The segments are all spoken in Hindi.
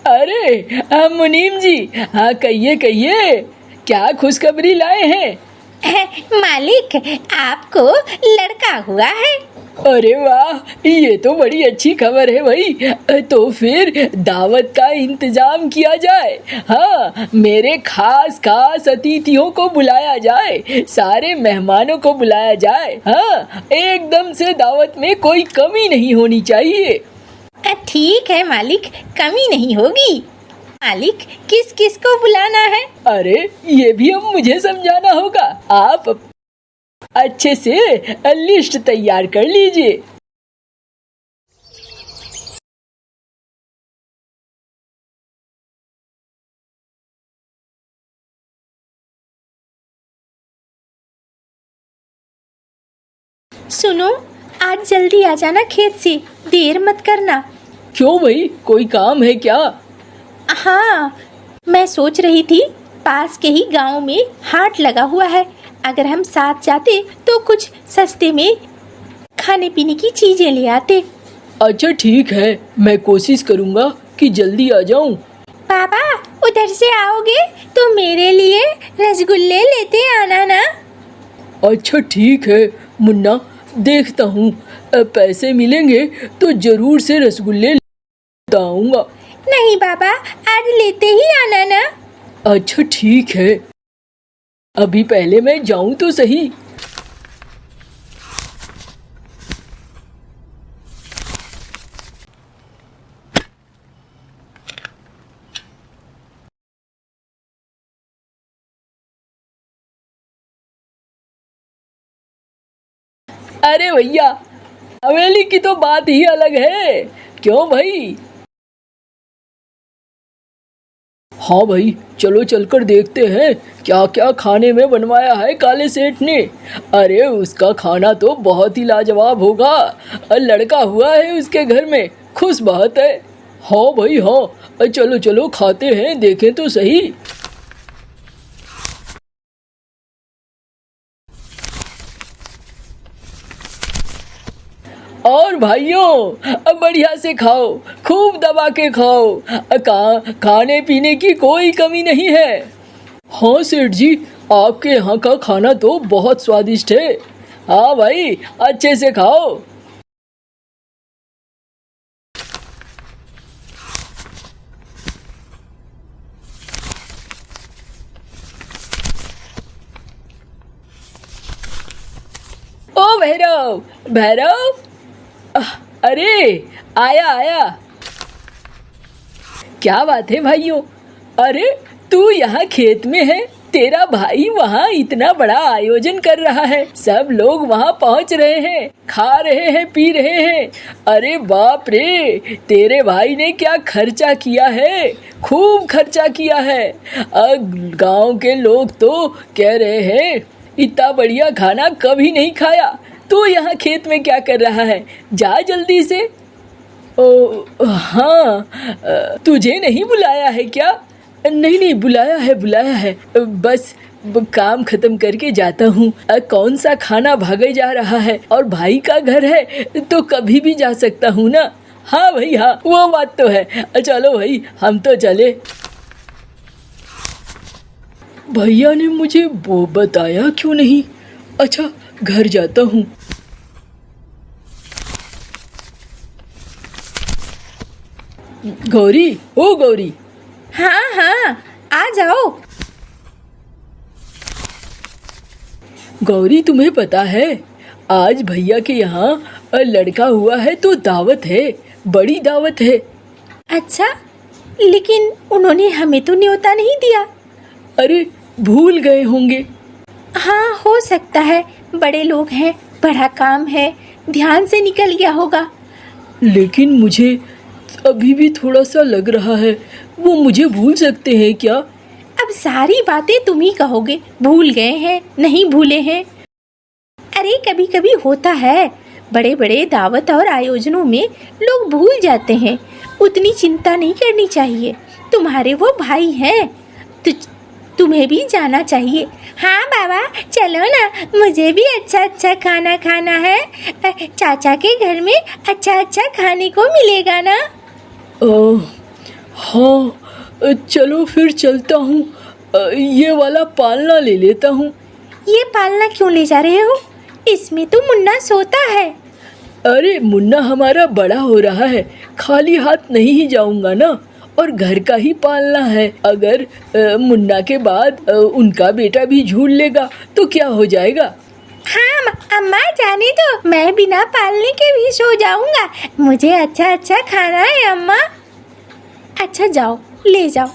अरे मुनीम जी, हाँ कहिए कहिए, क्या खुशखबरी लाए हैं? मालिक, आपको लड़का हुआ है। अरे वाह, ये तो बड़ी अच्छी खबर है भाई। तो फिर दावत का इंतजाम किया जाए। हाँ, मेरे खास खास अतिथियों को बुलाया जाए, सारे मेहमानों को बुलाया जाए। हाँ, एकदम से दावत में कोई कमी नहीं होनी चाहिए। ठीक है मालिक, कमी नहीं होगी। मालिक, किस किस को बुलाना है? अरे ये भी अब मुझे समझाना होगा। आप अच्छे से लिस्ट तैयार कर लीजिए। सुनो, आज जल्दी आ जाना खेत से, देर मत करना। क्यों भाई, कोई काम है क्या? हाँ, मैं सोच रही थी पास के ही गांव में हाट लगा हुआ है, अगर हम साथ जाते तो कुछ सस्ते में खाने पीने की चीजें ले आते। अच्छा ठीक है, मैं कोशिश करूँगा कि जल्दी आ जाऊँ। पापा, उधर से आओगे तो मेरे लिए रसगुल्ले लेते आना ना। अच्छा ठीक है मुन्ना, देखता हूँ, पैसे मिलेंगे तो जरूर से रसगुल्ले लेता आऊँगा। नहीं पापा, आज लेते ही आना ना। अच्छा ठीक है, अभी पहले मैं जाऊँ तो सही। अरे भैया, हवेली की तो बात ही अलग है। क्यों भाई? हाँ भाई, चलो चलकर देखते हैं क्या क्या खाने में बनवाया है काले सेठ ने। अरे उसका खाना तो बहुत ही लाजवाब होगा। लड़का हुआ है उसके घर में, खुश बहुत है। हाँ भाई हाँ, चलो चलो खाते हैं, देखें तो सही। और भाइयों, अब बढ़िया से खाओ, खूब दबा के खाओ। खाने पीने की कोई कमी नहीं है। हाँ सेठ जी, आपके यहाँ का खाना तो बहुत स्वादिष्ट है। हाँ भाई, अच्छे से खाओ। ओ भैरव, भैरव, अरे आया आया। क्या बात है भाइयों? अरे तू यहाँ खेत में है, तेरा भाई वहाँ इतना बड़ा आयोजन कर रहा है, सब लोग वहाँ पहुँच रहे हैं, खा रहे हैं, पी रहे हैं। अरे बाप रे, तेरे भाई ने क्या खर्चा किया है, खूब खर्चा किया है। गांव के लोग तो कह रहे हैं इतना बढ़िया खाना कभी नहीं खाया। तू यहाँ खेत में क्या कर रहा है? जा जल्दी से। ओ हाँ, तुझे नहीं बुलाया है क्या? नहीं नहीं, बुलाया है, बस काम खत्म करके जाता हूँ। कौन सा खाना भागे जा रहा है, और भाई का घर है तो कभी भी जा सकता हूँ ना। हाँ भाई हाँ, वो बात तो है। चलो भाई, हम तो चले। भैया ने मुझे वो बताया क्यों नहीं? अच्छा, घर जाता हूँ। गौरी, ओ गौरी। हाँ हाँ, आ जाओ। गौरी, तुम्हें पता है आज भैया के यहाँ लड़का हुआ है तो दावत है, बड़ी दावत है। अच्छा, लेकिन उन्होंने हमें तो न्योता नहीं दिया। अरे भूल गए होंगे। हाँ, हो सकता है, बड़े लोग हैं, बड़ा काम है, ध्यान से निकल गया होगा। लेकिन मुझे अभी भी थोड़ा सा लग रहा है वो मुझे भूल सकते हैं क्या? अब सारी बातें तुम ही कहोगे, भूल गए हैं, नहीं भूले हैं। अरे कभी कभी होता है, बड़े बड़े दावत और आयोजनों में लोग भूल जाते हैं, उतनी चिंता नहीं करनी चाहिए। तुम्हारे वो भाई हैं, तुम्हें भी जाना चाहिए। हाँ बाबा, चलो ना, मुझे भी अच्छा अच्छा खाना खाना है। चाचा के घर में अच्छा अच्छा खाने को मिलेगा ना। हाँ, चलो फिर चलता हूँ। ये वाला पालना ले लेता हूँ। ये पालना क्यों ले जा रहे हो? इसमें तो मुन्ना सोता है। अरे मुन्ना हमारा बड़ा हो रहा है, खाली हाथ नहीं ही जाऊंगा ना, और घर का ही पालना है। अगर मुन्ना के बाद उनका बेटा भी झूल लेगा तो क्या हो जाएगा? हाँ अम्मा, जाने दो, मैं बिना पालने के भी सो जाऊंगा। मुझे अच्छा अच्छा खाना है अम्मा। अच्छा जाओ, ले जाओ।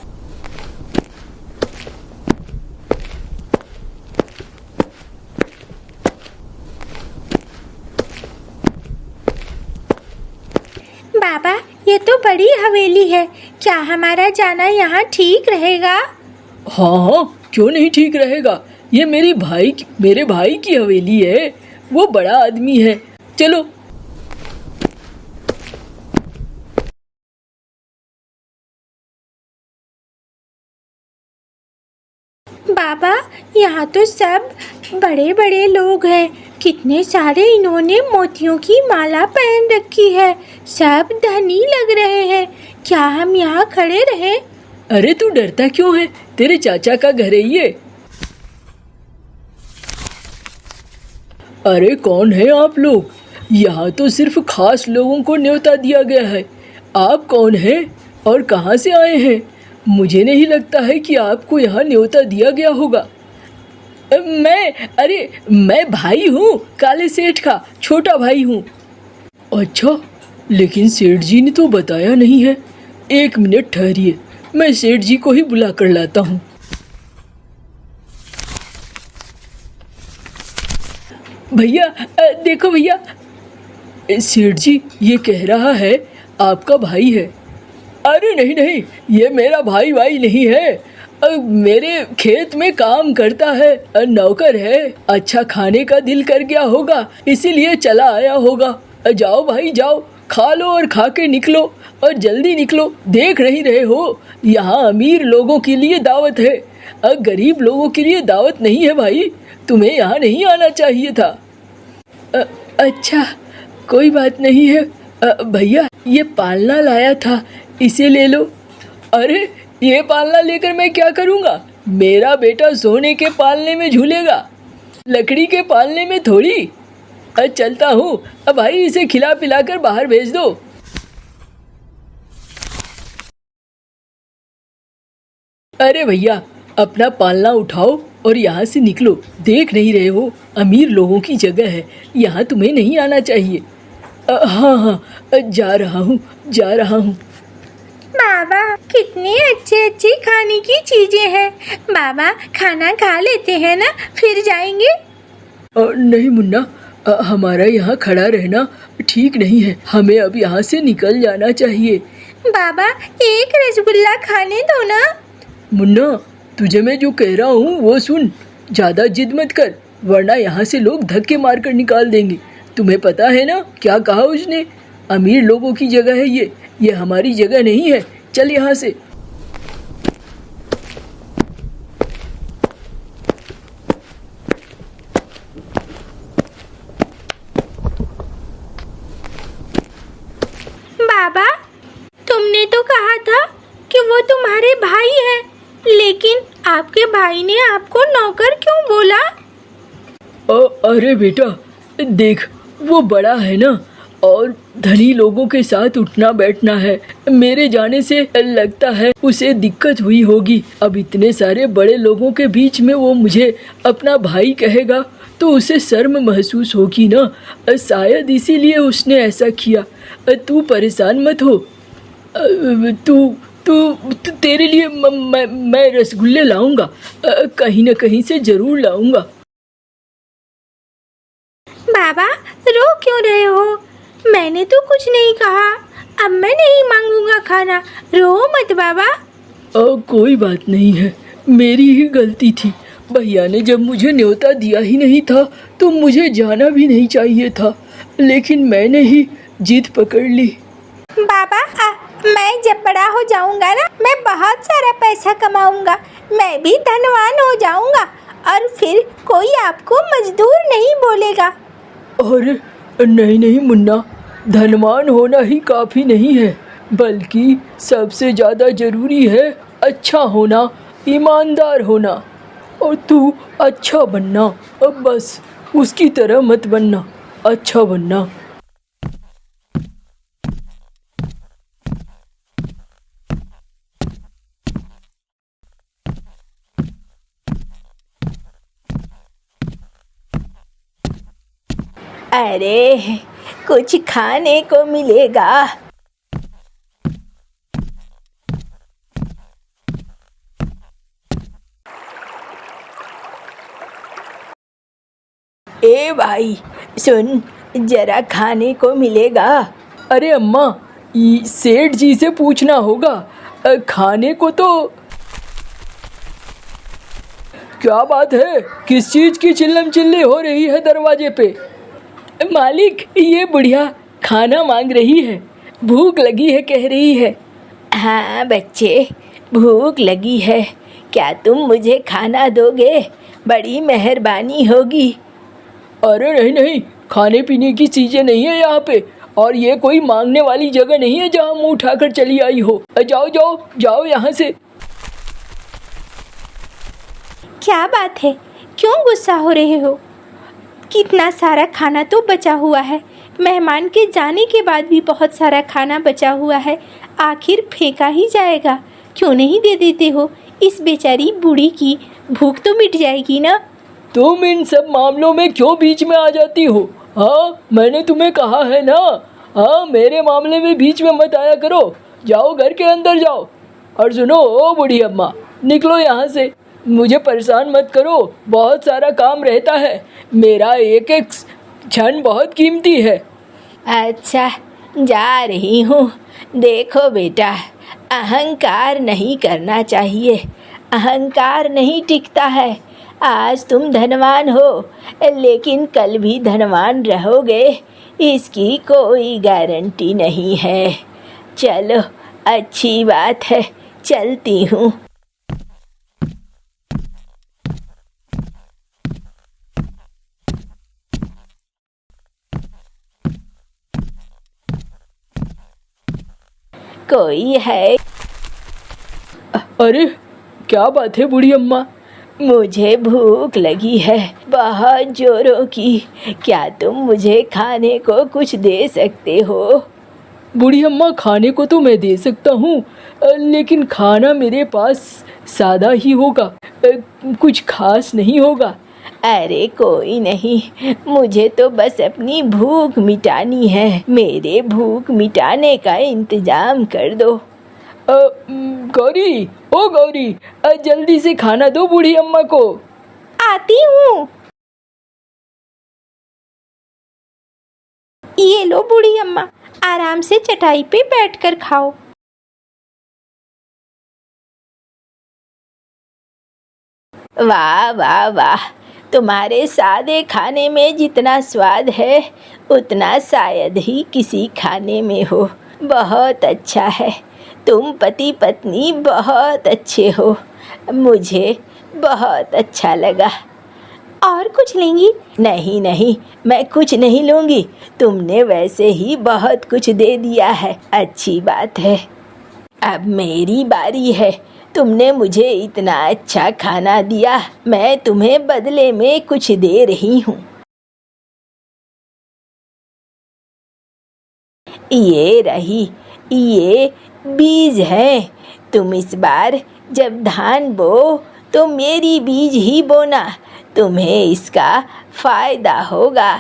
बाबा, ये तो बड़ी हवेली है, क्या हमारा जाना यहाँ ठीक रहेगा? हाँ हाँ, क्यों नहीं ठीक रहेगा। ये मेरे भाई की हवेली है, वो बड़ा आदमी है। चलो। बाबा, यहाँ तो सब बड़े बड़े लोग हैं। कितने सारे इन्होंने मोतियों की माला पहन रखी है। सब धनी लग रहे हैं। क्या हम यहाँ खड़े रहें? अरे तू डरता क्यों है? तेरे चाचा का घर है ये। अरे कौन है आप लोग? यहाँ तो सिर्फ खास लोगों को न्योता दिया गया है। आप कौन हैं और कहाँ से आए हैं? मुझे नहीं लगता है कि आपको यहाँ न्योता दिया गया होगा। मैं भाई हूँ, काले सेठ का छोटा भाई हूँ। अच्छा, लेकिन सेठ जी ने तो बताया नहीं है। एक मिनट ठहरिए, मैं सेठ जी को ही बुला कर लाता हूँ। भैया, देखो भैया, सेठ जी ये कह रहा है आपका भाई है। अरे नहीं नहीं, ये मेरा भाई नहीं है। मेरे खेत में काम करता है, नौकर है। अच्छा खाने का दिल कर गया होगा, इसीलिए चला आया होगा। जाओ भाई जाओ, खा लो और खा के निकलो, और जल्दी निकलो। देख नहीं रहे हो, यहाँ अमीर लोगों के लिए दावत है, गरीब लोगों के लिए दावत नहीं है भाई। तुम्हें यहाँ नहीं आना चाहिए था। अच्छा, कोई बात नहीं है। भैया, ये पालना लाया था, इसे ले लो। अरे ये पालना लेकर मैं क्या करूँगा? मेरा बेटा सोने के पालने में झूलेगा, लकड़ी के पालने में थोड़ी। चलता हूँ। अब भाई इसे खिला पिला कर बाहर भेज दो। अरे भैया, अपना पालना उठाओ और यहाँ से निकलो। देख नहीं रहे हो, अमीर लोगों की जगह है, यहाँ तुम्हें नहीं आना चाहिए। हाँ हाँ, जा रहा हूँ। बाबा, कितनी अच्छी अच्छी खाने की चीजें हैं। बाबा, खाना खा लेते हैं ना, फिर जाएंगे। नहीं मुन्ना, हमारा यहाँ खड़ा रहना ठीक नहीं है। हमें अब यहाँ से निकल जाना चाहिए। बाबा, एक रसगुल्ला खाने दो ना। मुन्ना, तुझे मैं जो कह रहा हूँ वो सुन। ज्यादा जिद मत कर, वरना यहाँ से लोग धक्के मारकर निकाल देंगे। तुम्हें पता है ना क्या कहा उसने? अमीर लोगों की जगह है ये हमारी जगह नहीं है। चल यहाँ से। बाबा, तुमने तो कहा था कि वो तुम्हारे भाई है, लेकिन आपके भाई ने आपको नौकर क्यों बोला? अरे बेटा, देख, वो बड़ा है ना, और धनी लोगों के साथ उठना बैठना है। मेरे जाने से लगता है उसे दिक्कत हुई होगी। अब इतने सारे बड़े लोगों के बीच में वो मुझे अपना भाई कहेगा तो उसे शर्म महसूस होगी ना। शायद इसीलिए उसने ऐसा किया। तू परेशान मत हो। तू तेरे लिए मैं रसगुल्ले लाऊंगा, कहीं न कहीं से जरूर लाऊंगा। बाबा, रो क्यों रहे हो? मैंने तो कुछ नहीं कहा। अब मैं नहीं मांगूंगा खाना। रो मत बाबा। कोई बात नहीं है, मेरी ही गलती थी। भैया ने जब मुझे न्योता दिया ही नहीं था तो मुझे जाना भी नहीं चाहिए था, लेकिन मैंने ही जिद पकड़ ली। बाबा, मैं जब बड़ा हो जाऊंगा ना, मैं बहुत सारा पैसा कमाऊंगा। मैं भी धनवान हो जाऊंगा और फिर कोई आपको मजदूर नहीं बोलेगा। अरे नहीं मुन्ना, धनवान होना ही काफ़ी नहीं है। बल्कि सबसे ज़्यादा ज़रूरी है अच्छा होना, ईमानदार होना। और तू अच्छा बनना, अब बस उसकी तरह मत बनना, अच्छा बनना। अरे कुछ खाने को मिलेगा? ए भाई सुन, जरा खाने को मिलेगा? अरे अम्मा, सेठ जी से पूछना होगा। खाने को तो क्या बात है, किस चीज की चिल्लम चिल्ली हो रही है दरवाजे पे? मालिक, ये बुढ़िया खाना मांग रही है, भूख लगी है कह रही है। हाँ बच्चे, भूख लगी है, क्या तुम मुझे खाना दोगे? बड़ी मेहरबानी होगी। अरे नहीं नहीं, खाने पीने की चीजें नहीं है यहाँ पे, और ये कोई मांगने वाली जगह नहीं है जहाँ मुंह उठाकर चली आई हो। जाओ जाओ जाओ यहाँ से। क्या बात है, क्यों गुस्सा हो रहे हो? कितना सारा खाना तो बचा हुआ है, मेहमान के जाने के बाद भी बहुत सारा खाना बचा हुआ है, आखिर फेंका ही जाएगा। क्यों नहीं दे देते हो? इस बेचारी बूढ़ी की भूख तो मिट जाएगी ना। तुम इन सब मामलों में क्यों बीच में आ जाती हो? हाँ, मैंने तुम्हें कहा है ना, हाँ, मेरे मामले में बीच में मत आया करो। जाओ घर के अंदर जाओ। और सुनो ओ बूढ़ी अम्मा, निकलो यहाँ से, मुझे परेशान मत करो, बहुत सारा काम रहता है, मेरा एक एक क्षण बहुत कीमती है। अच्छा, जा रही हूँ। देखो बेटा, अहंकार नहीं करना चाहिए, अहंकार नहीं टिकता है। आज तुम धनवान हो, लेकिन कल भी धनवान रहोगे, इसकी कोई गारंटी नहीं है। चलो, अच्छी बात है, चलती हूँ। कोई है? अरे क्या बात है बूढ़ी अम्मा? मुझे भूख लगी है, बहुत जोरों की। क्या तुम मुझे खाने को कुछ दे सकते हो? बूढ़ी अम्मा, खाने को तो मैं दे सकता हूँ, लेकिन खाना मेरे पास सादा ही होगा, कुछ खास नहीं होगा। अरे कोई नहीं, मुझे तो बस अपनी भूख मिटानी है, मेरे भूख मिटाने का इंतजाम कर दो। गौरी, ओ गौरी, जल्दी से खाना दो बूढ़ी अम्मा को। आती हूँ। ये लो बूढ़ी अम्मा, आराम से चटाई पे बैठकर खाओ। वाह वाह वाह, तुम्हारे सादे खाने में जितना स्वाद है उतना शायद ही किसी खाने में हो। बहुत अच्छा है, तुम पति पत्नी बहुत अच्छे हो, मुझे बहुत अच्छा लगा। और कुछ लेंगी? नहीं नहीं, मैं कुछ नहीं लूँगी, तुमने वैसे ही बहुत कुछ दे दिया है। अच्छी बात है, अब मेरी बारी है। तुमने मुझे इतना अच्छा खाना दिया, मैं तुम्हें बदले में कुछ दे रही हूँ। ये रही, ये बीज हैं। तुम इस बार जब धान बो तो मेरी बीज ही बोना, तुम्हें इसका फायदा होगा।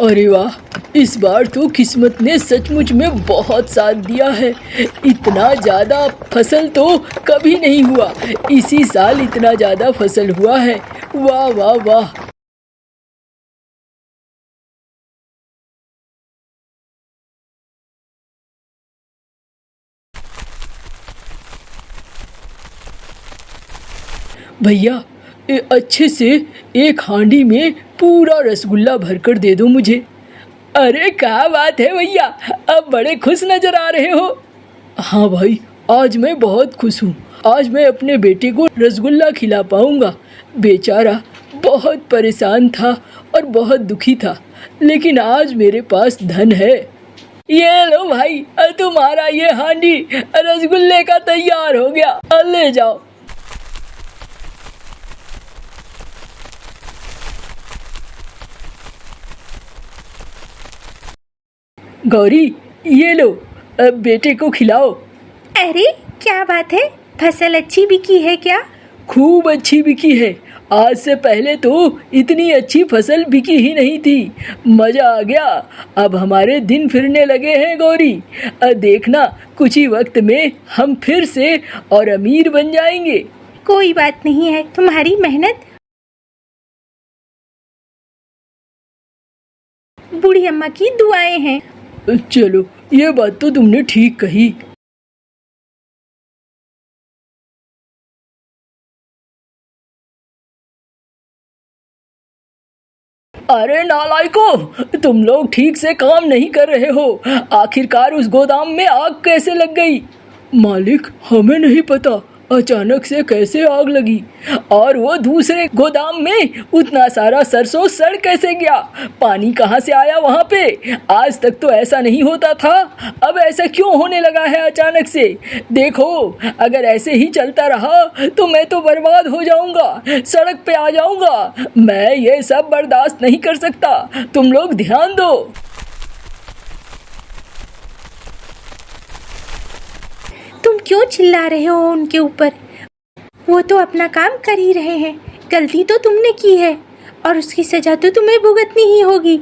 अरे वाह, इस बार तो किस्मत ने सचमुच में बहुत साथ दिया है। इतना ज़्यादा फसल तो कभी नहीं हुआ, इसी साल इतना ज़्यादा फसल हुआ है। वाह वाह वाह। भैया, अच्छे से एक हांडी में पूरा रसगुल्ला भरकर दे दो मुझे। अरे क्या बात है भैया, अब बड़े खुश नजर आ रहे हो। हाँ भाई, आज मैं बहुत खुश हूँ। आज मैं अपने बेटे को रसगुल्ला खिला पाऊँगा। बेचारा बहुत परेशान था और बहुत दुखी था, लेकिन आज मेरे पास धन है। ये लो भाई, तुम्हारा ये हांडी रसगुल्ले का तैयार हो गया, ले जाओ। गौरी, ये लो, अब बेटे को खिलाओ। अरे क्या बात है, फसल अच्छी बिकी है क्या? खूब अच्छी बिकी है। आज से पहले तो इतनी अच्छी फसल बिकी ही नहीं थी। मजा आ गया। अब हमारे दिन फिरने लगे हैं गौरी। देखना, कुछ ही वक्त में हम फिर से और अमीर बन जाएंगे। कोई बात नहीं है, तुम्हारी मेहनत बूढ़ी अम्मा की दुआएं हैं। चलो, ये बात तो तुमने ठीक कही। अरे नालायकों, तुम लोग ठीक से काम नहीं कर रहे हो। आखिरकार उस गोदाम में आग कैसे लग गई? मालिक, हमें नहीं पता अचानक से कैसे आग लगी। और वो दूसरे गोदाम में उतना सारा सरसों सड़ कैसे गया? पानी कहाँ से आया वहाँ पे? आज तक तो ऐसा नहीं होता था, अब ऐसा क्यों होने लगा है अचानक से? देखो, अगर ऐसे ही चलता रहा तो मैं तो बर्बाद हो जाऊंगा, सड़क पे आ जाऊंगा। मैं ये सब बर्दाश्त नहीं कर सकता। तुम लोग ध्यान दो। तुम क्यों चिल्ला रहे हो उनके ऊपर? वो तो अपना काम कर ही रहे हैं। गलती तो तुमने की है और उसकी सजा तो तुम्हें भुगतनी ही होगी।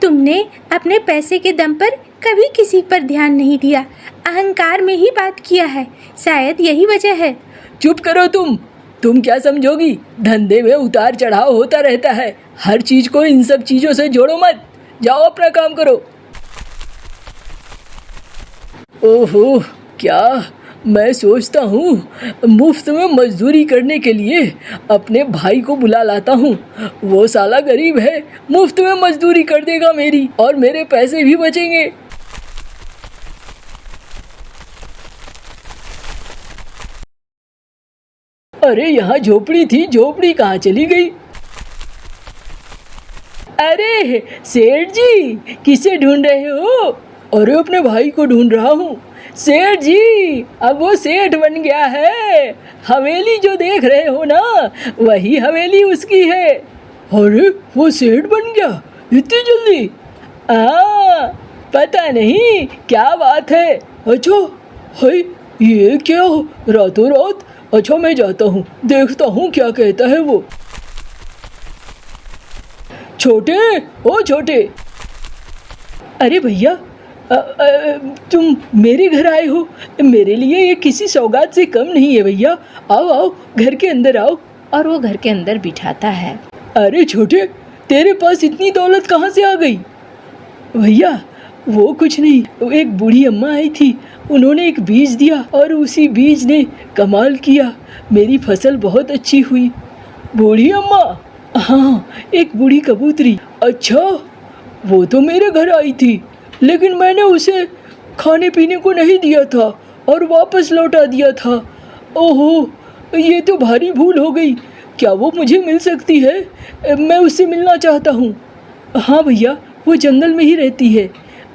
तुमने अपने पैसे के दम पर कभी किसी पर ध्यान नहीं दिया, अहंकार में ही बात किया है। शायद यही वजह है। चुप करो तुम क्या समझोगी? धंधे में उतार चढ़ाव होता रहता है। हर चीज को इन सब चीजों से जोड़ो मत। जाओ अपना काम करो। ओहो, क्या मैं सोचता हूँ मुफ्त में मजदूरी करने के लिए अपने भाई को बुला लाता हूँ। वो साला गरीब है, मुफ्त में मजदूरी कर देगा मेरी, और मेरे पैसे भी बचेंगे। अरे यहाँ झोपड़ी थी, झोपड़ी कहाँ चली गई? अरे सेठ जी, किसे ढूंढ रहे हो? अरे अपने भाई को ढूंढ रहा हूँ। सेठ जी, अब वो सेठ बन गया है। हवेली जो देख रहे हो ना, वही हवेली उसकी है। अरे वो सेठ बन गया इतनी जल्दी? पता नहीं क्या बात है। अच्छा, है ये क्या रातों रात? अच्छा, मैं जाता हूँ, देखता हूँ क्या कहता है वो। छोटे, ओ छोटे। अरे भैया, तुम मेरे घर आए हो? मेरे लिए ये किसी सौगात से कम नहीं है भैया। आओ आओ, घर के अंदर आओ। और वो घर के अंदर बिठाता है। अरे छोटे, तेरे पास इतनी दौलत कहाँ से आ गई? भैया, वो कुछ नहीं, एक बूढ़ी अम्मा आई थी, उन्होंने एक बीज दिया और उसी बीज ने कमाल किया। मेरी फसल बहुत अच्छी हुई। बूढ़ी अम्मा? हाँ, एक बूढ़ी कबूतरी। अच्छा, वो तो मेरे घर आई थी, लेकिन मैंने उसे खाने पीने को नहीं दिया था और वापस लौटा दिया था। ओहो, ये तो भारी भूल हो गई। क्या वो मुझे मिल सकती है? मैं उससे मिलना चाहता हूँ। हाँ भैया, वो जंगल में ही रहती है।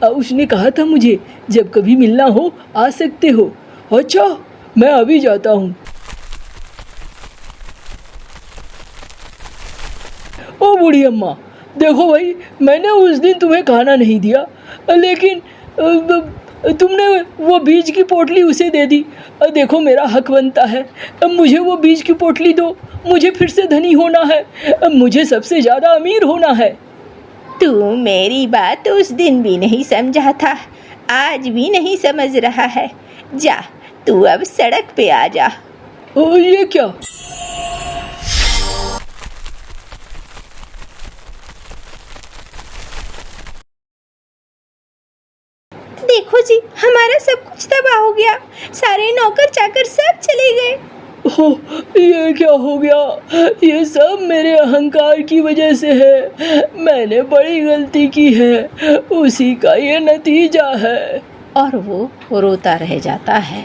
उसने कहा था मुझे जब कभी मिलना हो आ सकते हो। अच्छा, मैं अभी जाता हूँ। ओ बूढ़ी अम्मा, देखो भाई, मैंने उस दिन तुम्हें खाना नहीं दिया, लेकिन तुमने वो बीज की पोटली उसे दे दी। देखो, मेरा हक बनता है, मुझे वो बीज की पोटली दो। मुझे फिर से धनी होना है, मुझे सबसे ज़्यादा अमीर होना है। तू मेरी बात उस दिन भी नहीं समझा था, आज भी नहीं समझ रहा है। जा, तू अब सड़क पे आ जा। ओ ये क्या? देखो जी, हमारा सब कुछ तबाह हो गया, सारे नौकर चाकर सब चले गए। ओह ये क्या हो गया? ये सब मेरे अहंकार की वजह से है। मैंने बड़ी गलती की है, उसी का ये नतीजा है। और वो रोता रह जाता है।